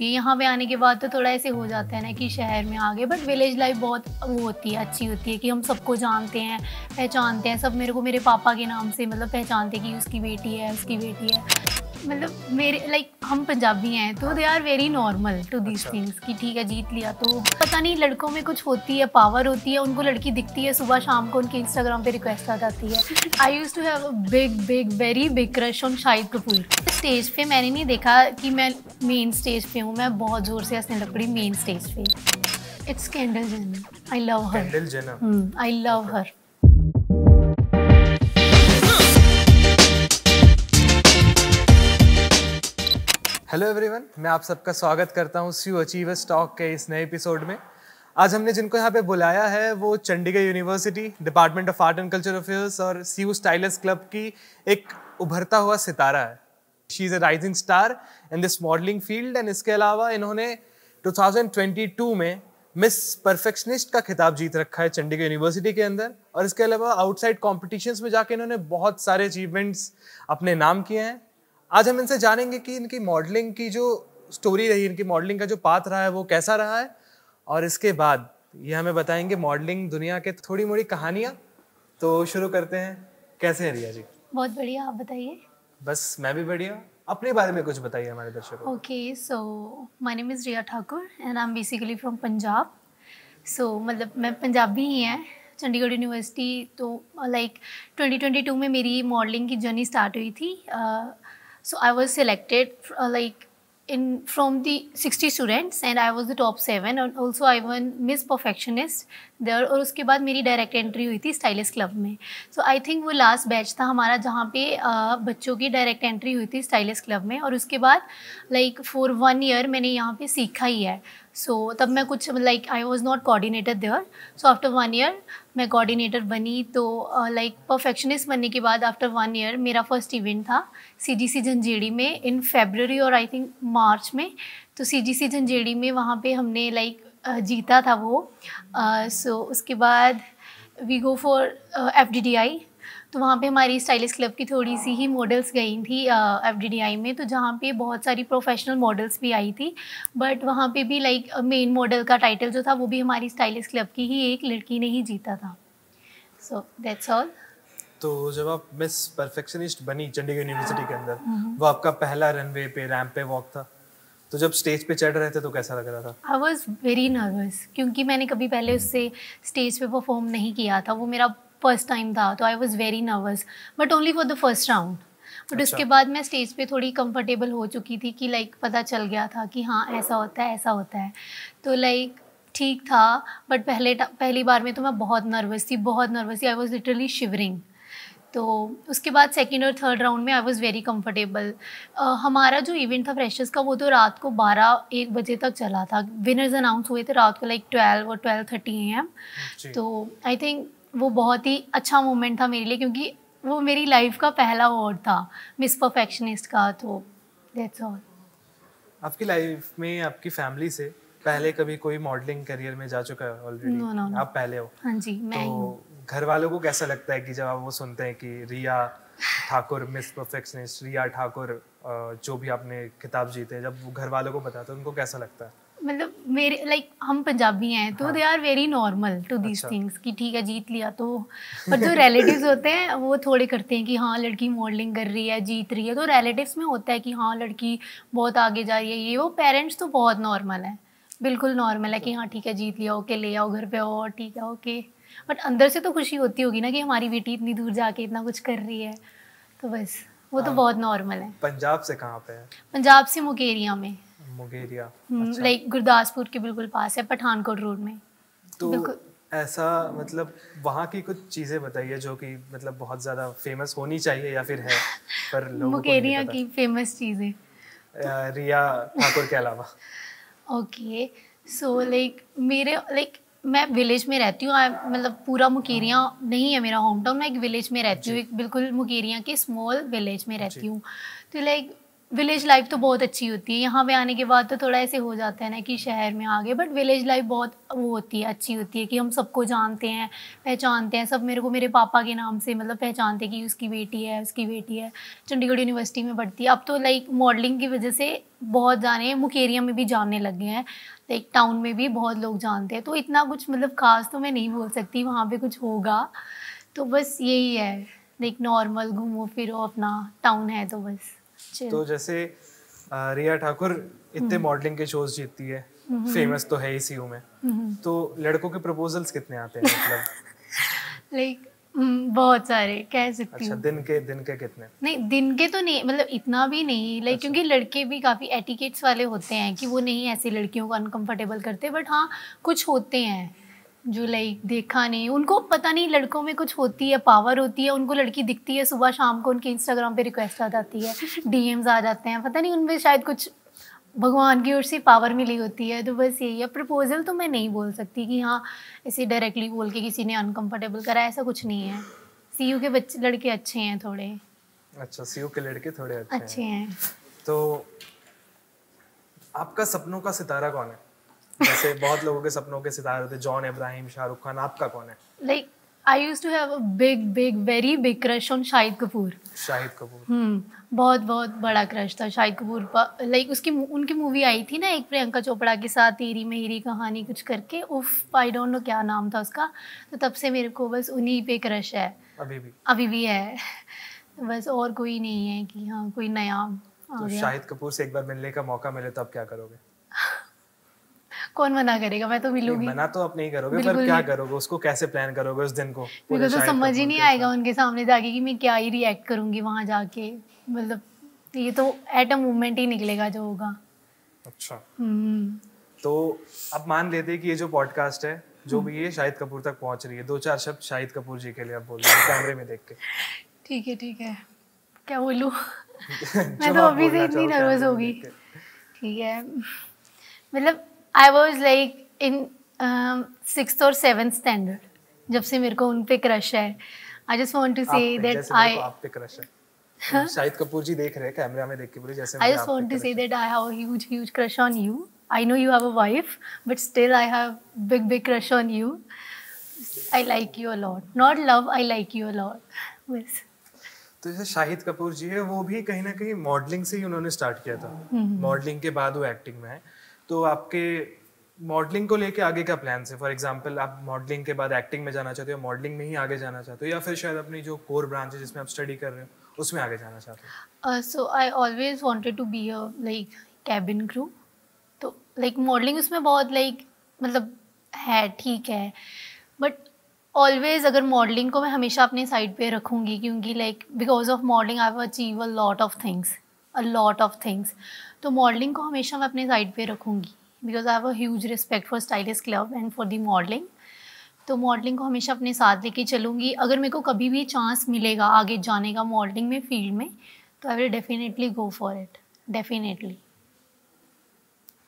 होती है। यहाँ पे आने के बाद तो थोड़ा ऐसे हो जाता है ना कि शहर में आ गए, बट विलेज लाइफ बहुत वो होती है, अच्छी होती है कि हम सबको जानते हैं, पहचानते हैं। सब मेरे को मेरे पापा के नाम से मतलब पहचानते हैं कि उसकी बेटी है, उसकी बेटी है। मतलब मेरे लाइक हम पंजाबी हैं तो they are very normal to these things कि ठीक है जीत लिया तो पता नहीं, लड़कों में कुछ होती है, पावर होती है, उनको लड़की दिखती है सुबह शाम को उनके इंस्टाग्राम पे रिक्वेस्ट आ जाती है। I used to have a big very big crush on Shahid Kapoor. Stage पे मैंने नहीं देखा कि मैं मेन स्टेज पे हूँ, मैं बहुत ज़ोर से हंसने लग पड़ी मेन स्टेज पे। It's Kendall Jenner, I love her. Kendall Jenner, I love her. Hello everyone, मैं आप सबका स्वागत करता हूं सी अचीवर्स टॉक के इस नए एपिसोड में। आज हमने जिनको यहाँ पे बुलाया है वो Chandigarh university department of art and culture affairs और सीयू स्टाइलिस्ट क्लब की एक उभरता हुआ सितारा है। She is a rising star in this modelling field and इसके अलावा इन्होंने 2022 में मिस परफेक्शनिस्ट का खिताब जीत रखा है चंडीगढ़ यूनिवर्सिटी के अंदर, और इसके अलावा आउटसाइड कॉम्पिटिशन्स में जाके इन्होंने बहुत सारे अचीवमेंट्स अपने नाम किए हैं। आज हम इनसे जानेंगे कि इनकी मॉडलिंग की जो स्टोरी रही, इनकी मॉडलिंग का जो पाथ रहा है वो कैसा रहा है, और इसके बाद ये हमें बताएंगे मॉडलिंग दुनिया के थोड़ी मोड़ी कहानियाँ। तो शुरू करते हैं। कैसे हैं रिया जी? बहुत बढ़िया, आप बताइए। बस मैं भी बढ़िया। अपने बारे में कुछ बताइए हमारे दर्शकों को। Okay, so my name is Riya Thakur and I am basically from Punjab. So मतलब मैं पंजाबी ही हैं। चंडीगढ़ यूनिवर्सिटी तो लाइक 2022 में मेरी मॉडलिंग की जर्नी स्टार्ट हुई थी। So I was selected like from the 60 students and I was the top 7 and also I won Miss Perfectionist there। और उसके बाद मेरी डायरेक्ट एंट्री हुई थी स्टाइलिस्ट क्लब में। सो आई थिंक वो लास्ट बैच था हमारा जहाँ पे बच्चों की डायरेक्ट एंट्री हुई थी स्टाइलिस्ट क्लब में, और उसके बाद लाइक फॉर 1 ईयर मैंने यहाँ पे सीखा ही है। सो तब मैं कुछ like I was not coordinator there. So after 1 year मैं कोऑर्डिनेटर बनी। तो लाइक परफेक्शनिस्ट बनने के बाद आफ्टर 1 ईयर मेरा फर्स्ट इवेंट था CGC झंझेड़ी में इन फेब्रुअरी और आई थिंक मार्च में। तो CGC झंझेड़ी में वहाँ पे हमने लाइक जीता था वो। सो उसके बाद वी गो फॉर FDDI। तो वहाँ पे हमारी स्टाइलिस्ट क्लब की थोड़ी सी ही मॉडल्स गई थी FDDI में, तो जहाँ पे बहुत सारी प्रोफेशनल मॉडल्स भी आई थी, बट वहाँ पे भी लाइक मेन मॉडल का टाइटल जो था वो भी हमारी स्टाइलिस्ट क्लब की ही एक लड़की ने ही जीता था। So that's all. तो जब आप मिस परफेक्शनिस्ट बनी चंडीगढ़ यूनिवर्सिटी के अंदर, वो आपका पहला रनवे पे रैंप पे वॉक था, तो जब स्टेज पे चढ़ रहे थे तो कैसा लग रहा था? आई वॉज वेरी नर्वस क्योंकि मैंने कभी पहले उससे स्टेज पे परफॉर्म नहीं किया था, वो मेरा फर्स्ट टाइम था। तो I was very nervous but only for the first round. But उसके बाद मैं स्टेज पे थोड़ी कंफर्टेबल हो चुकी थी कि लाइक पता चल गया था कि हाँ ऐसा होता है, ऐसा होता है। तो लाइक ठीक था, बट पहली बार में तो मैं बहुत नर्वस थी। I was literally shivering. तो उसके बाद सेकंड और थर्ड राउंड में आई वाज वेरी कंफर्टेबल। हमारा जो इवेंट था फ्रेशर्स का वो तो रात को 12-1 बजे तक चला था। विनर्स अनाउंस हुए थे रात को लाइक 12 और 12:30 AM। तो आई थिंक वो बहुत ही अच्छा मोमेंट था मेरे लिए क्योंकि वो मेरी लाइफ का पहला अवार्ड था मिस परफेक्शनिस्ट का। तो दैट्स ऑल। आपकी लाइफ में आपकी फैमिली से पहले कभी कोई मॉडलिंग करियर में जा चुका है ऑलरेडी? No. आप पहले हो? हाँ जी, मैं तो घर वालों को कैसा लगता है कि जब आप वो सुनते हैं कि रिया ठाकुर मिस परफेक्शनिस्ट, रिया ठाकुर जो भी आपने खिताब जीते, जब वो घर वालों को बताते हैं उनको कैसा लगता है? मतलब मेरे लाइक हम पंजाबी हैं तो they are very normal to these things कि ठीक है जीत लिया तो। पर जो रिलेटिव्स होते हैं वो थोड़े करते हैं कि हाँ लड़की मॉडलिंग कर रही है, जीत रही है। तो रिलेटिव्स में होता है कि हाँ लड़की बहुत आगे जा रही है ये वो। पेरेंट्स तो बहुत नॉर्मल है, बिल्कुल नॉर्मल है कि हाँ ठीक है जीत लिया, ओके ले आओ घर पे और ठीक है ओके। बट अंदर से तो खुशी होती होगी ना कि हमारी बेटी इतनी दूर जाके इतना कुछ कर रही है। तो बस वो तो बहुत नॉर्मल है। पंजाब से कहाँ पे है? पंजाब से मुकेरिया में। मुगेरिया, लाइक गुरदासपुर के बिल्कुल पास है, पठानकोट रोड में। तो ऐसा मतलब वहाँ की कुछ चीज़ें बताइए जो कि मतलब बहुत ज़्यादा फेमस होनी चाहिए या फिर है पर लोगों को मुकेरिया की फेमस चीज़ें रिया ठाकुर के अलावा। ओके, सो लाइक मैं विलेज में रहती हूँ। मतलब पूरा मुकेरिया नहीं है मेरा होम टाउन, मैं एक विलेज में रहती हूँ, एक बिल्कुल मुकेरिया के स्मॉल विलेज में रहती हूँ। तो लाइक विलेज लाइफ तो बहुत अच्छी होती है। यहाँ पे आने के बाद तो थोड़ा ऐसे हो जाता है ना कि शहर में आ गए, बट विलेज लाइफ बहुत वो होती है, अच्छी होती है कि हम सबको जानते हैं, पहचानते हैं। सब मेरे को मेरे पापा के नाम से मतलब पहचानते हैं कि उसकी बेटी है, उसकी बेटी है, चंडीगढ़ यूनिवर्सिटी में पढ़ती है। अब तो लाइक मॉडलिंग की वजह से बहुत जाने, मुकेरिया में भी जानने लग गए हैं, लाइक टाउन में भी बहुत लोग जानते हैं। तो इतना कुछ मतलब खास तो मैं नहीं बोल सकती वहाँ पर कुछ होगा। तो बस यही है, लाइक नॉर्मल घूमो फिरो, अपना टाउन है तो बस। तो जैसे रिया ठाकुर इतने मॉडलिंग के शोज जीतती है, फेमस तो है ही सीयू में, तो लड़कों के प्रपोजल्स कितने आते हैं मतलब? लाइक बहुत सारे कह सकती अच्छा, हूँ। दिन के कितने? नहीं, दिन के तो नहीं, मतलब इतना भी नहीं, लाइक क्योंकि लड़के भी काफ़ी एटिकेट्स वाले होते हैं कि वो नहीं ऐसे लड़कियों को अनकंफर्टेबल करते, बट हाँ कुछ होते हैं जो लाइक देखा नहीं, उनको पता नहीं लड़कों में कुछ होती है, पावर होती है, उनको लड़की दिखती है सुबह शाम को उनके इंस्टाग्राम पे रिक्वेस्ट आ जाती है, डीएम्स आ जाते हैं, पता नहीं उनमें शायद कुछ भगवान की ओर से पावर मिली होती है। तो बस यही है। प्रपोजल तो मैं नहीं बोल सकती कि हाँ ऐसे डायरेक्टली बोल के किसी ने अनकंफर्टेबल करा, ऐसा कुछ नहीं है। सीयू के बच्चे लड़के अच्छे हैं थोड़े। अच्छा, सीयू के लड़के थोड़े अच्छे हैं। तो आपका सपनों का सितारा कौन है? जैसे बहुत लोगों के सपनों के सितारे होते हैं, जॉन इब्राहिम, शाहरुख खान, आपका कौन है? Like I used to have a big very big crush on Shahid Kapoor. Shahid Kapoor, बहुत बहुत बड़ा क्रश था शाहिद कपूर पर। लाइक उसकी उनकी मूवी आई थी ना एक प्रियंका चोपड़ा के साथ, तेरी मेरी कहानी कुछ करके, उफ आई डोंट नो क्या नाम था उसका। तो तब से मेरे को बस उन्हीं पे क्रश है, अभी भी है। बस और कोई नहीं है कि हाँ कोई नया आ तो गया। शाहिद कपूर से एक बार मिलने का मौका मिले तो आप क्या करोगे? कौन मना करेगा, मैं तो मिलूंगी। मना तो आप नहीं करोगे, पर क्या करोगे, उसको कैसे प्लान करोगे उस दिन को? मेरे को तो समझ ही नहीं आएगा उनके सामने जाके कि मैं क्या ही रिएक्ट करूंगी वहां जाके। मतलब ये तो एट अ मोमेंट ही निकलेगा जो होगा। अच्छा, तो अब मान लेते हैं कि ये जो पॉडकास्ट है जो भी ये शाहिद कपूर तक पहुंच रही है, 2-4 शब्द शाहिद कपूर जी के लिए आप बोल दीजिए कैमरे में देख के। ठीक है, क्या बोलूं? मैं तो अभी से इतनी नर्वस हो गई। ठीक है, मतलब I was like in 6th और 7th स्टैंडर्ड जब से मेरे को उन पे क्रश है। I just want to say that I आप पे क्रश है। शाहिद कपूर जी देख रहे हैं कैमरा में, देख के बोले जैसे I just want to say that I have a huge crush on you. I know you have a wife but still I have big crush on you. I like you a lot, not love, I like you a lot बस। तो जैसे शाहिद कपूर जी है, वो भी कहीं ना कहीं modelling से ही उन्होंने स्टार्ट किया था, मॉडलिंग के बाद वो एक्टिंग में है। तो आपके मॉडलिंग को लेके आगे का प्लान है? फॉर एग्जांपल आप मॉडलिंग के बाद एक्टिंग में जाना चाहते हो, मॉडलिंग में ही आगे जाना चाहते हो, या फिर शायद अपनी जो कोर ब्रांच है जिसमें आप स्टडी कर रहे हो उसमें आगे जाना चाहते हो? So I always wanted to be a like cabin crew. तो लाइक मॉडलिंग उसमें बहुत लाइक मतलब है, ठीक है, बट ऑलवेज अगर मॉडलिंग को मैं हमेशा अपने साइड पे रखूँगी क्योंकि like because of modelling I have achieve a lot of things. तो मॉडलिंग को हमेशा मैं अपने साइड पे रखूँगी because I have a huge respect for stylist club and for the modelling. तो मॉडलिंग को हमेशा अपने साथ लेके चलूँगी। अगर मेरे को कभी भी चांस मिलेगा आगे जाने का मॉडलिंग में फील्ड में तो I will definitely go for it, definitely.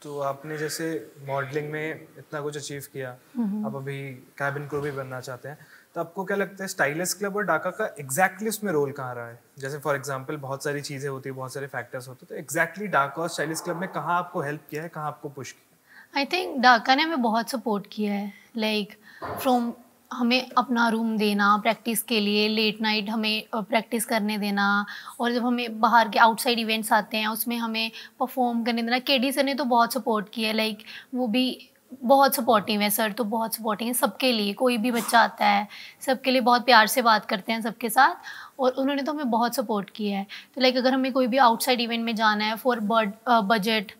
तो आपने जैसे मॉडलिंग में इतना कुछ अचीव किया, आप अभी कैबिन क्रू भी बनना चाहते हैं, तो आपको क्या लगता है स्टाइलिस्ट क्लब और डाका का एग्जैक्टली उसमें रोल कहाँ रहा है? जैसे फॉर एग्जांपल बहुत सारी चीज़ें होती है, बहुत सारे फैक्टर्स होते हैं, तो एग्जैक्टली डाका और स्टाइलिस्ट क्लब में कहाँ आपको हेल्प किया है, कहाँ आपको पुश किया? आई थिंक डाका ने हमें बहुत सपोर्ट किया है, लाइक फ्रॉम हमें अपना रूम देना प्रैक्टिस के लिए, लेट नाइट हमें प्रैक्टिस करने देना, और जब हमें बाहर के आउटसाइड इवेंट्स आते हैं उसमें हमें परफॉर्म करने देना। केडी सर ने तो बहुत सपोर्ट किया है, लाइक वो भी बहुत सपोर्टिव है सर, तो बहुत सपोर्टिव है सबके लिए। कोई भी बच्चा आता है सबके लिए बहुत प्यार से बात करते हैं सबके साथ, और उन्होंने तो हमें बहुत सपोर्ट किया है। तो लाइक अगर हमें कोई भी आउटसाइड इवेंट में जाना है फॉर बजट,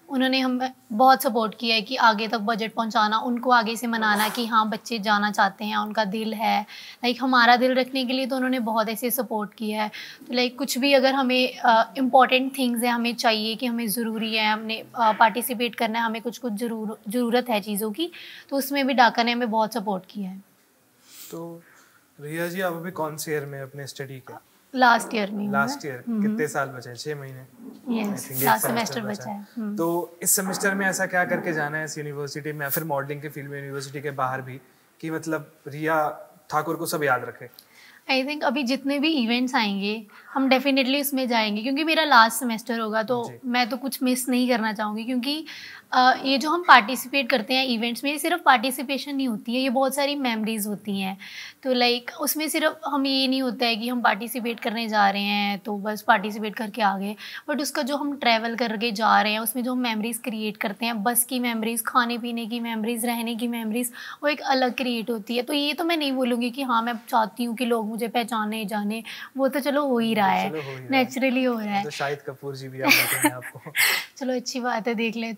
उन्होंने हमें बहुत सपोर्ट किया है कि आगे तक बजट पहुंचाना, उनको आगे से मनाना कि हाँ बच्चे जाना चाहते हैं, उनका दिल है, लाइक हमारा दिल रखने के लिए। तो उन्होंने बहुत ऐसे सपोर्ट किया है। तो लाइक कुछ भी अगर हमें इम्पॉर्टेंट थिंग्स है, हमें चाहिए कि हमें ज़रूरी है, हमने पार्टिसिपेट करना है, हमें कुछ ज़रूरत है चीज़ों की, तो उसमें भी डाका ने हमें बहुत सपोर्ट किया है। तो रिया जी, आप अभी कौन से ईयर में अपने स्टडी के? लास्ट ईयर में। Last year? कितने साल बचे हैं? 6 महीने? यस, लास्ट सेमेस्टर बचा है। तो इस सेमेस्टर में ऐसा क्या करके जाना है इस यूनिवर्सिटी में या फिर मॉडलिंग के फील्ड में यूनिवर्सिटी के बाहर भी, कि मतलब रिया ठाकुर को सब याद रखे? आई थिंक अभी जितने भी इवेंट्स आएंगे हम डेफिनेटली उसमें जाएंगे, क्योंकि मेरा लास्ट सेमेस्टर होगा तो मैं तो कुछ मिस नहीं करना चाहूँगी। क्योंकि ये जो हम पार्टिसिपेट करते हैं इवेंट्स में, ये सिर्फ पार्टिसिपेशन नहीं होती है, ये बहुत सारी मेमोरीज होती हैं। तो लाइक उसमें सिर्फ हम ये नहीं होता है कि हम पार्टिसिपेट करने जा रहे हैं तो बस पार्टिसिपेट करके आ गए, बट उसका जो हम ट्रैवल करके जा रहे हैं उसमें जो हम मेमोरीज क्रिएट करते हैं, बस की मेमोरीज, खाने पीने की मेमोरीज, रहने की मेमोरीज, वो एक अलग क्रिएट होती है। तो ये तो मैं नहीं बोलूँगी कि हाँ मैं चाहती हूँ कि लोग मुझे पहचाने जाने, वो तो चलो हो ही रहा है, नेचुरली हो रहा है। तो शाहिद कपूर जी भी आप देखेंगे आपको। चलो अच्छी बात है, देख ले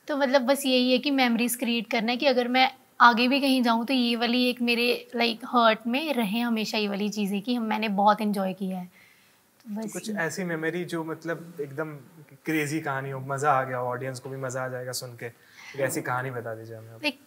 तो मतलब बस यही है कि मेमोरीज क्रिएट करना है कि अगर मैं आगे भी कहीं जाऊँ तो ये वाली एक मेरे लाइक हर्ट में रहे हमेशा, ये वाली चीज़ें कि मैंने बहुत इन्जॉय किया है। तो बस कुछ ऐसी मेमोरी जो मतलब एकदम क्रेजी कहानी हो, मज़ा आ गया हो, ऑडियंस को भी मज़ा आ जाएगा सुन के, एक ऐसी कहानी बता दीजिए हमें। लाइक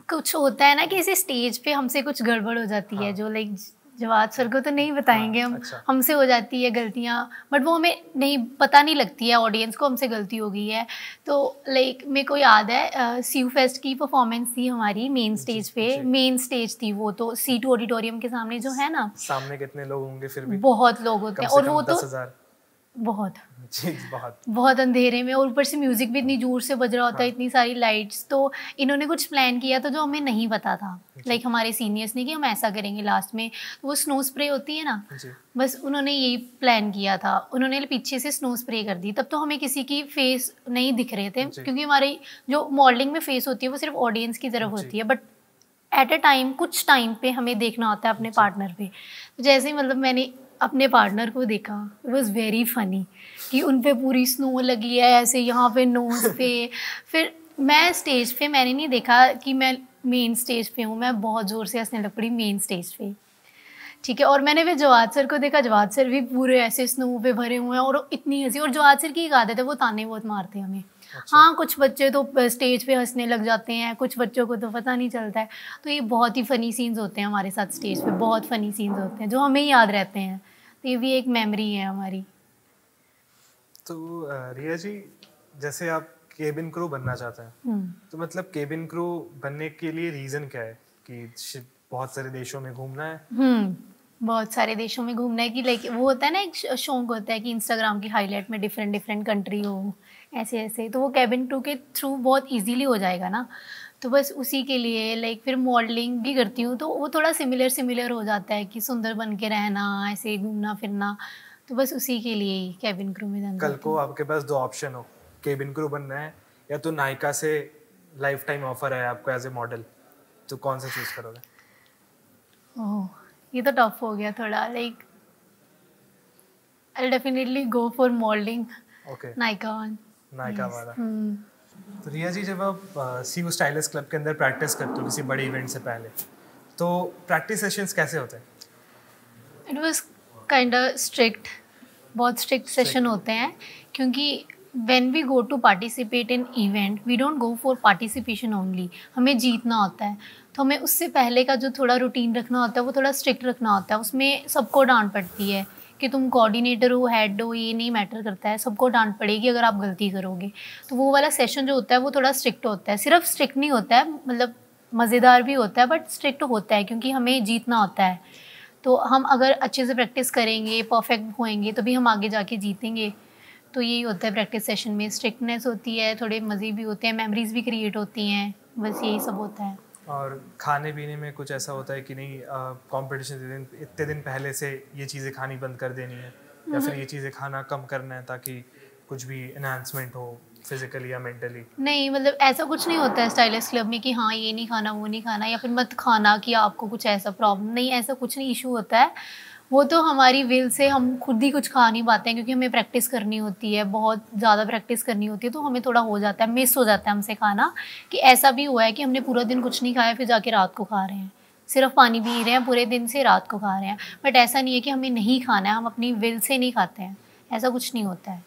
कुछ होता है ना कि इसी स्टेज पे हमसे कुछ गड़बड़ हो जाती है, जो लाइक जवाद सर को तो नहीं बताएंगे हम, हमसे हो जाती है गलतियाँ, बट वो हमें नहीं पता नहीं लगती है ऑडियंस को हमसे गलती हो गई है। तो लाइक मेरे को याद है सीयू फेस्ट की परफॉर्मेंस थी हमारी मेन स्टेज पे, मेन स्टेज थी वो, तो C2 ऑडिटोरियम के सामने जो है ना, सामने कितने लोग होंगे? फिर भी बहुत लोग होते हैं, और वो तो 10,000 बहुत जी, बहुत अंधेरे में, और ऊपर से म्यूजिक भी इतनी जोर से बज रहा होता है, इतनी सारी लाइट्स। तो इन्होंने कुछ प्लान किया था जो हमें नहीं पता था, लाइक हमारे सीनियर्स ने कि हम ऐसा करेंगे लास्ट में, तो वो स्नो स्प्रे होती है ना, बस उन्होंने यही प्लान किया था, उन्होंने पीछे से स्नो स्प्रे कर दी। तब तो हमें किसी की फेस नहीं दिख रहे थे, क्योंकि हमारी जो मॉडलिंग में फेस होती है वो सिर्फ ऑडियंस की तरफ होती है, बट एट अ टाइम कुछ टाइम पे हमें देखना होता है अपने पार्टनर पे। तो जैसे ही मतलब मैंने अपने पार्टनर को देखा, इट वॉज वेरी फनी कि उन पे पूरी स्नो लगी है ऐसे यहाँ पे नोज पे। फिर मैं स्टेज पे मैंने नहीं देखा कि मैं मेन स्टेज पे हूँ, मैं बहुत ज़ोर से हंसने लग पड़ी मेन स्टेज पे, ठीक है। और मैंने फिर जवाद सर को देखा, जवाद सर भी पूरे ऐसे स्नो पे भरे हुए हैं और इतनी हंसी, और जवाद सर की एक आदत है, वो ताने बहुत मारते हैं हमें। अच्छा। हाँ, कुछ बच्चे तो स्टेज पे हंसने लग जाते हैं, कुछ बच्चों को तो पता नहीं चलता है। तो ये बहुत ही फ़नी सीन्स होते हैं हमारे साथ स्टेज पे, बहुत फ़नी सीन्स होते हैं जो हमें ही याद रहते हैं। तो ये भी एक मेमोरी है हमारी। तो रिया जी, जैसे आप केबिन क्रू बनना चाहते हैं, तो मतलब केबिन क्रू बनने के लिए रीज़न क्या है? कि बहुत सारे देशों में घूमना है? बहुत सारे देशों में घूमना है कि लाइक वो होता है ना, एक शौक होता है कि इंस्टाग्राम की हाईलाइट में डिफरेंट डिफरेंट कंट्री हो, ऐसे ऐसे, तो वो केबिन क्रू के थ्रू बहुत इजीली हो जाएगा ना। तो बस उसी के लिए लाइक फिर मॉडलिंग भी करती हूँ, तो वो थोड़ा सिमिलर हो जाता है कि सुंदर बन के रहना, ऐसे घूमना फिरना, तो बस उसी के लिए ही केबिन क्रू में जाना। कल को आपके पास 2 ऑप्शन हो, केबिन क्रू बनना है या तो नायका से लाइफ टाइम ऑफर है आपको एज ए मॉडल, तो कौन सा चूज करोगे? ओह, ये तो टफ हो गया थोड़ा, like I definitely go for modelling. Okay, Nykaa वाला। तो रिया जी, जब आप सीयू स्टाइलिस्ट क्लब के अंदर प्रैक्टिस करते हो किसी बड़े इवेंट से पहले, तो प्रैक्टिस सेशंस कैसे होते हैं? It was kind of strict, बहुत स्ट्रिक्ट सेशन होते हैं, क्योंकि when we go to participate in event we don't go for participation only, हमें जीतना होता है। तो हमें उससे पहले का जो थोड़ा रूटीन रखना होता है वो थोड़ा स्ट्रिक्ट रखना होता है, उसमें सबको डांट पड़ती है कि तुम कोऑर्डिनेटर हो, हेड हो, ये नहीं मैटर करता है, सबको डांट पड़ेगी अगर आप गलती करोगे। तो वो वाला सेशन जो होता है वो थोड़ा स्ट्रिक्ट होता है, सिर्फ स्ट्रिक्ट नहीं होता है, मतलब मज़ेदार भी होता है, बट स्ट्रिक्ट होता है क्योंकि हमें जीतना होता है। तो हम अगर अच्छे से प्रैक्टिस करेंगे, परफेक्ट होएंगे, तो भी हम आगे जाके जीतेंगे। तो यही होता है प्रैक्टिस सेशन में, स्ट्रिक्टनेस होती है, थोड़े मज़े भी होते हैं, मेमोरीज भी क्रिएट होती हैं, बस यही सब होता है। और खाने पीने में कुछ ऐसा होता है कि नहीं, कंपटीशन के दिन इतने दिन पहले से ये चीज़ें खानी बंद कर देनी है, या फिर ये चीज़ें खाना कम करना है ताकि कुछ भी एनहांसमेंट हो फिजिकली या मेंटली? नहीं, मतलब ऐसा कुछ नहीं होता है स्टाइलिस्ट क्लब में कि हाँ ये नहीं खाना, वो नहीं खाना, या फिर मत खाना कि आपको कुछ ऐसा प्रॉब्लम, नहीं, ऐसा कुछ नहीं इशू होता है। वो तो हमारी विल से हम खुद ही कुछ खा नहीं पाते हैं, क्योंकि हमें प्रैक्टिस करनी होती है, बहुत ज़्यादा प्रैक्टिस करनी होती है, तो हमें थोड़ा हो जाता है, मिस हो जाता है हमसे खाना। कि ऐसा भी हुआ है कि हमने पूरा दिन कुछ नहीं खाया, फिर जाके रात को खा रहे हैं, सिर्फ पानी पी रहे हैं पूरे दिन से, रात को खा रहे हैं। बट ऐसा नहीं है कि हमें नहीं खाना है, हम अपनी विल से नहीं खाते हैं, ऐसा कुछ नहीं होता है।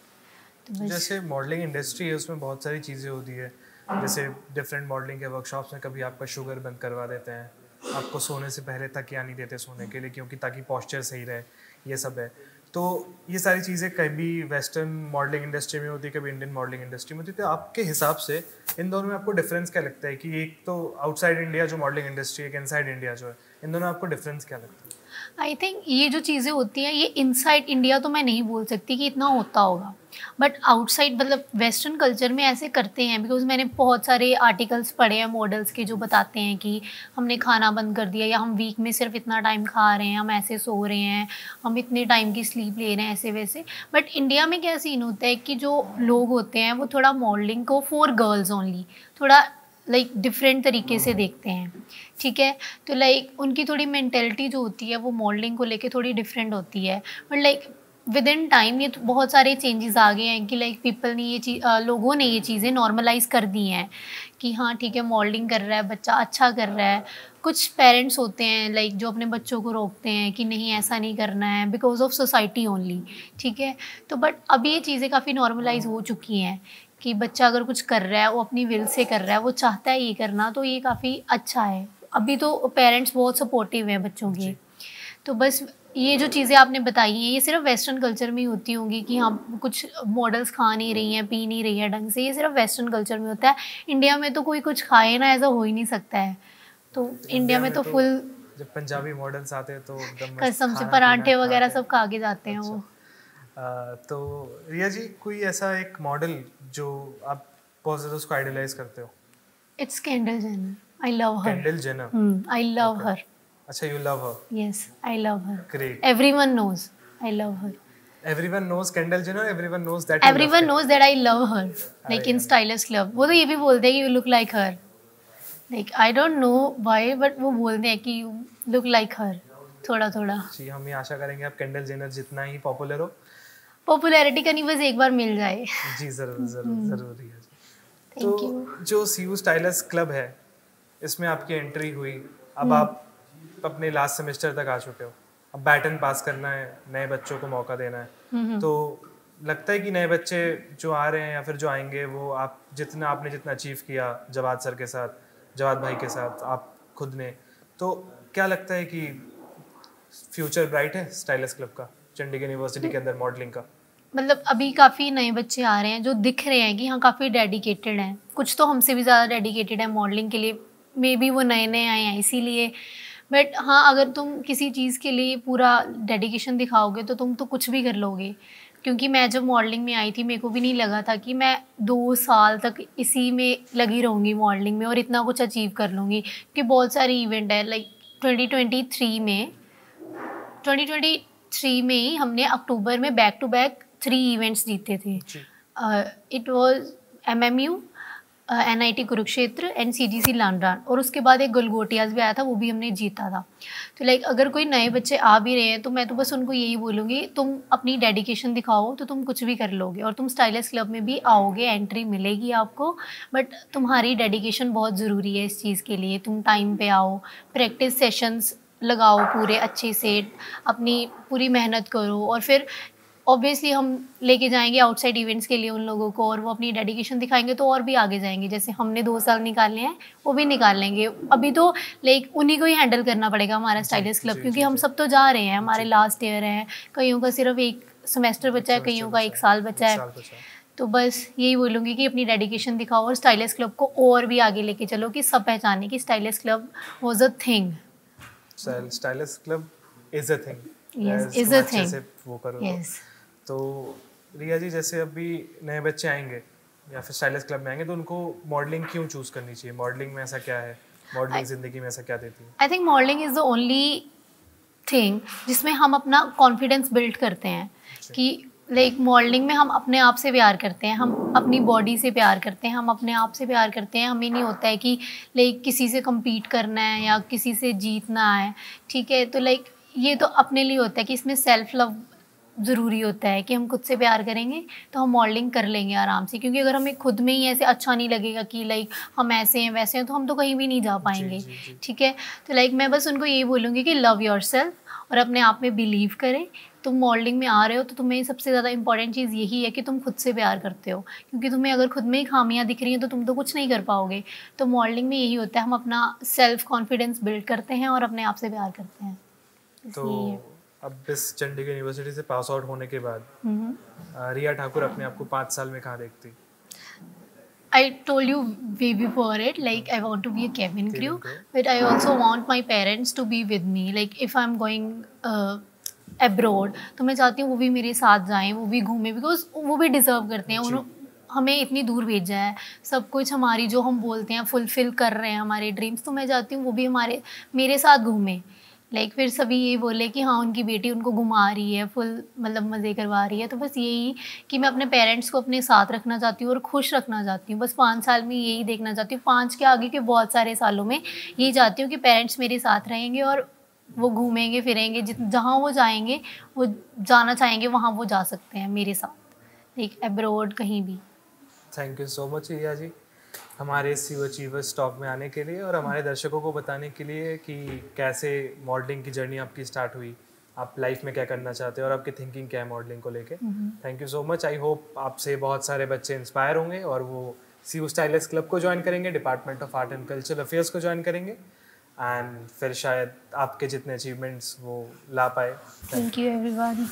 तो जैसे मॉडलिंग इंडस्ट्री है उसमें बहुत सारी चीज़ें होती है, जैसे डिफरेंट मॉडलिंग के वर्कशॉप्स में कभी आपका शुगर बंद करवा देते हैं, आपको सोने से पहले तकिया नहीं देते सोने के लिए, क्योंकि ताकि पॉस्चर सही रहे, ये सब है। तो ये सारी चीज़ें कभी वेस्टर्न मॉडलिंग इंडस्ट्री में होती है, कभी इंडियन मॉडलिंग इंडस्ट्री में होती है। तो आपके हिसाब से इन दोनों में आपको डिफरेंस क्या लगता है? कि एक तो आउटसाइड इंडिया जो मॉडलिंग इंडस्ट्री है, एक इनसाइड इंडिया जो है, इन दोनों में आपको डिफरेंस क्या लगता है? आई थिंक ये जो चीज़ें होती हैं ये इनसाइड इंडिया तो मैं नहीं बोल सकती कि इतना होता होगा, बट आउटसाइड मतलब वेस्टर्न कल्चर में ऐसे करते हैं। बिकॉज मैंने बहुत सारे आर्टिकल्स पढ़े हैं मॉडल्स के जो बताते हैं कि हमने खाना बंद कर दिया, या हम वीक में सिर्फ इतना टाइम खा रहे हैं, हम ऐसे सो रहे हैं, हम इतने टाइम की स्लीप ले रहे हैं, ऐसे वैसे। बट इंडिया में क्या सीन होता है कि जो लोग होते हैं वो थोड़ा मॉडलिंग को फॉर गर्ल्स ओनली थोड़ा लाइक डिफरेंट तरीके से देखते हैं, ठीक है। तो लाइक उनकी थोड़ी मेंटेलिटी जो होती है वो मॉडलिंग को लेके थोड़ी डिफरेंट होती है। But like with in time ये तो बहुत सारे चेंजेस आ गए हैं कि लाइक पीपल ने लोगों ने ये चीज़ें नॉर्मलाइज कर दी हैं कि हाँ ठीक है मॉडलिंग कर रहा है बच्चा, अच्छा कर रहा है। कुछ पेरेंट्स होते हैं लाइक जो अपने बच्चों को रोकते हैं कि नहीं ऐसा नहीं करना है बिकॉज ऑफ सोसाइटी ओनली, ठीक है। तो बट अभी ये चीज़ें काफ़ी नॉर्मलाइज हो चुकी हैं कि बच्चा अगर कुछ कर रहा है वो अपनी विल से कर रहा है, वो चाहता है ये करना, तो ये काफ़ी अच्छा है। अभी तो पेरेंट्स बहुत सपोर्टिव हैं बच्चों के। तो बस ये जो चीज़ें आपने बताई हैं ये सिर्फ वेस्टर्न कल्चर में ही होती होंगी कि हम कुछ मॉडल्स खा नहीं रही हैं, पी नहीं रही हैं ढंग से, ये सिर्फ वेस्टर्न कल्चर में होता है। इंडिया में तो कोई कुछ खाए ना, ऐसा हो ही नहीं सकता है। तो इंडिया में तो फुल जब पंजाबी मॉडल्स आते हैं तो एकदम कसम से पराठे वगैरह सब खा के जाते हैं वो। तो रिया जी कोई ऐसा एक मॉडल जो आप बहुत ज़्यादा उसको आइडलाइज करते हो? It's Kendall Jenner, I love her. Kendall Jenner, I love her. अच्छा, you love her. Yes, I love her. Great. Everyone knows I love her. Everyone knows Kendall Jenner. Everyone knows that. Everyone knows that I love her. Like in Stylist Club, वो तो ये भी बोलते हैं कि you look like her. Like I don't know why, but वो बोलते हैं कि you look like her. थोड़ा थोड़ा। जी, हम ये आशा करेंगे आप केंडल जेनर जितना ही पॉपुलर हो। पॉपुलैरिटी का नहीं, बस एक बार मिल जाए। जी जरूर जरूर जरूर रिया जी। Thank तो you. जो सीयू स्टाइलिस्ट क्लब है इसमें आपकी एंट्री हुई, अब आप अपने लास्ट सेमेस्टर तक आ चुके हो, अब बैटन पास करना है, नए बच्चों को मौका देना है। तो लगता है कि नए बच्चे जो आ रहे हैं या फिर जो आएंगे वो आपने जितना अचीव किया जवाद सर के साथ, जवाद भाई के साथ, आप खुद ने, तो क्या लगता है कि फ्यूचर ब्राइट है स्टाइलिस्ट क्लब का चंडीगढ़ यूनिवर्सिटी के अंदर मॉडलिंग का? मतलब अभी काफ़ी नए बच्चे आ रहे हैं जो दिख रहे हैं कि हाँ काफ़ी डेडिकेटेड हैं, कुछ तो हमसे भी ज़्यादा डेडिकेटेड है मॉडलिंग के लिए। मे बी वो नए नए आए हैं इसीलिए। बट हाँ अगर तुम किसी चीज़ के लिए पूरा डेडिकेशन दिखाओगे तो तुम तो कुछ भी कर लोगे। क्योंकि मैं जब मॉडलिंग में आई थी मेरे को भी नहीं लगा था कि मैं 2 साल तक इसी में लगी रहूँगी मॉडलिंग में और इतना कुछ अचीव कर लूँगी। क्योंकि बहुत सारे इवेंट है लाइक 2023 में ही हमने अक्टूबर में बैक टू बैक 3 इवेंट्स जीते थे। It was MMU, NIT Kurukshetra and CGC लांडरान, और उसके बाद एक गलगोटियाज भी आया था, वो भी हमने जीता था। तो लाइक अगर कोई नए बच्चे आ भी रहे हैं तो मैं तो बस उनको यही बोलूँगी तुम अपनी डेडिकेशन दिखाओ तो तुम कुछ भी कर लोगे, और तुम स्टाइलिस्ट क्लब में भी आओगे, एंट्री मिलेगी आपको। बट तुम्हारी डेडिकेशन बहुत ज़रूरी है इस चीज़ के लिए। तुम टाइम पे आओ, प्रैक्टिस सेशंस लगाओ पूरे अच्छे से, अपनी पूरी मेहनत करो, और फिर ऑब्वियसली हम लेके जाएंगे आउटसाइड इवेंट्स के लिए उन लोगों को, और वो अपनी डेडिकेशन दिखाएंगे तो और भी आगे जाएंगे। जैसे हमने 2 साल निकाले हैं वो भी निकाल लेंगे। अभी तो लाइक उन्हीं को ही हैंडल करना पड़ेगा हमारा स्टाइलिस्ट क्लब, क्योंकि हम सब तो जा रहे हैं, हमारे लास्ट ईयर है, कईयों का सिर्फ 1 सेमेस्टर बचा है, कईयों का 1 साल बचा है। तो बस यही बोलूँगी कि अपनी डेडिकेशन दिखाओ और स्टाइलिस्ट क्लब को और भी आगे लेके चलो कि सब पहचाने कि stylist club was a thing. Stylist club is a thing. Yes, is a thing. वो करो। यस। तो रिया जी जैसे अभी नए बच्चे आएंगे या फिर स्टाइलिस्ट क्लब में आएंगे तो उनको मॉडलिंग क्यों चूज़ करनी चाहिए? मॉडलिंग में ऐसा क्या है, मॉडलिंग ज़िंदगी में ऐसा क्या देती है? I think modelling is the only thing जिसमें हम अपना कॉन्फिडेंस बिल्ड करते हैं। कि लाइक मॉडलिंग में हम अपने आप से प्यार करते हैं, हम अपनी बॉडी से प्यार करते हैं, हम अपने आप से प्यार करते हैं। हमें नहीं होता है कि लाइक किसी से कम्पीट करना है या किसी से जीतना है, ठीक है। तो लाइक ये तो अपने लिए होता है कि इसमें सेल्फ लव ज़रूरी होता है कि हम खुद से प्यार करेंगे तो हम मॉडलिंग कर लेंगे आराम से। क्योंकि अगर हमें खुद में ही ऐसे अच्छा नहीं लगेगा कि लाइक हम ऐसे हैं वैसे हैं, तो हम तो कहीं भी नहीं जा पाएंगे, ठीक है। तो लाइक मैं बस उनको ये बोलूँगी कि लव योरसेल्फ और अपने आप में बिलीव करें। तुम मॉडलिंग में आ रहे हो तो तुम्हें सबसे ज़्यादा इंपॉर्टेंट चीज़ यही है कि तुम खुद से प्यार करते हो। क्योंकि तुम्हें अगर खुद में ही खामियां दिख रही हैं तो तुम तो कुछ नहीं कर पाओगे। तो मॉडलिंग में यही होता है, हम अपना सेल्फ कॉन्फिडेंस बिल्ड करते हैं और अपने आप से प्यार करते हैं। तो अब इस चंडीगढ़ यूनिवर्सिटी से पास आउट होने के बाद रिया ठाकुर अपने आप को 5 साल में कहाँ देखती? I told you way before it, like I want to be a cabin crew, but I also want my parents to be with me. Like if I'm going abroad, तो मैं चाहती हूँ वो भी मेरे साथ जाएं, वो भी घूमें, बिकॉज वो भी डिज़र्व करते हैं. उन्होंने हमें इतनी दूर भेजा है, सब कुछ हमारी जो हम बोलते हैं फुलफिल कर रहे हैं हमारे ड्रीम्स, तो मैं चाहती हूँ वो भी मेरे साथ घूमें. लाइक फिर सभी ये बोले कि हाँ उनकी बेटी उनको घुमा रही है, फुल मतलब मज़े करवा रही है. तो बस यही कि मैं अपने पेरेंट्स को अपने साथ रखना चाहती हूँ और खुश रखना चाहती हूँ. बस 5 साल में यही देखना चाहती हूँ, 5 के आगे के बहुत सारे सालों में यही चाहती हूँ कि पेरेंट्स मेरे साथ रहेंगे और वो घूमेंगे फिरेंगे, जहाँ वो जाएंगे, वो जाना चाहेंगे वहाँ वो जा सकते हैं मेरे साथ, लाइक अब्रॉड कहीं भी. थैंक यू सो मच रिया जी हमारे सीयू अचीवर्स टॉक में आने के लिए और हमारे दर्शकों को बताने के लिए कि कैसे मॉडलिंग की जर्नी आपकी स्टार्ट हुई, आप लाइफ में क्या करना चाहते हैं और आपकी थिंकिंग क्या है मॉडलिंग को लेके. Thank you so much. I hope आपसे बहुत सारे बच्चे इंस्पायर होंगे और वो सीयू स्टाइलिस्ट क्लब को ज्वाइन करेंगे, department of art and cultural affairs को ज्वाइन करेंगे एंड फिर शायद आपके जितने अचीवमेंट्स वो ला पाए. Thank you everyone.